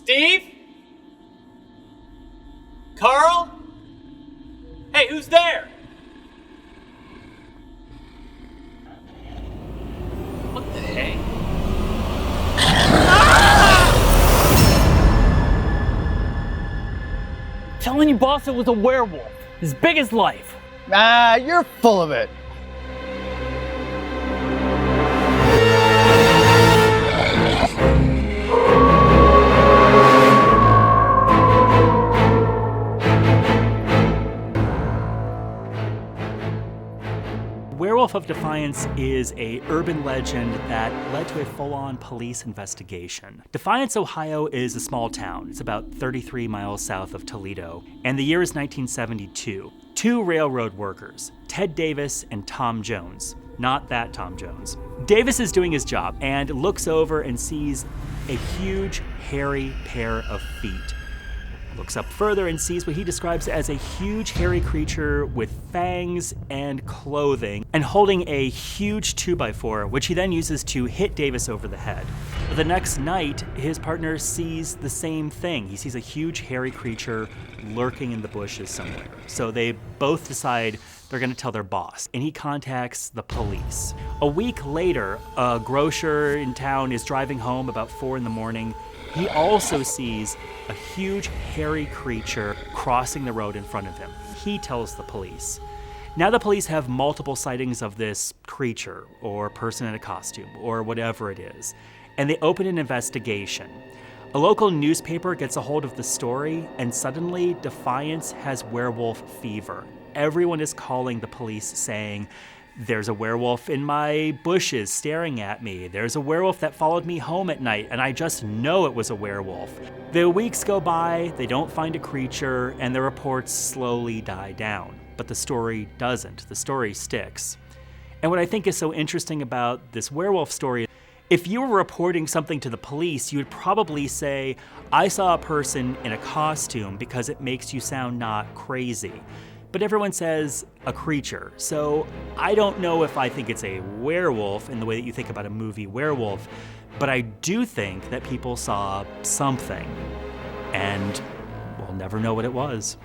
Steve? Carl? Hey, who's there? What the heck? Telling you, boss, it was a werewolf. As big as life. Ah, you're full of it. Werewolf of Defiance is a urban legend that led to a full-on police investigation. Defiance, Ohio is a small town. It's about 33 miles south of Toledo, and the year is 1972. Two railroad workers, Ted Davis and Tom Jones. Not that Tom Jones. Davis is doing his job and looks over and sees a huge, hairy pair of feet. Looks up further and sees what he describes as a huge hairy creature with fangs and clothing and holding a huge 2x4, which he then uses to hit Davis over the head. But the next night, his partner sees the same thing. He sees a huge hairy creature lurking in the bushes somewhere. So they both decide they're gonna tell their boss, and he contacts the police. A week later, a grocer in town is driving home about 4 a.m. He also sees a huge hairy creature crossing the road in front of him. He tells the police. Now the police have multiple sightings of this creature or person in a costume or whatever it is, and they open an investigation. A local newspaper gets a hold of the story, and suddenly Defiance has werewolf fever. Everyone is calling the police saying, "There's a werewolf in my bushes staring at me. There's a werewolf that followed me home at night, and I just know it was a werewolf." The weeks go by, they don't find a creature, and the reports slowly die down. But the story doesn't. The story sticks. And what I think is so interesting about this werewolf story, if you were reporting something to the police, you would probably say, "I saw a person in a costume," because it makes you sound not crazy. But everyone says a creature, so I don't know if I think it's a werewolf in the way that you think about a movie werewolf, but I do think that people saw something, and we'll never know what it was.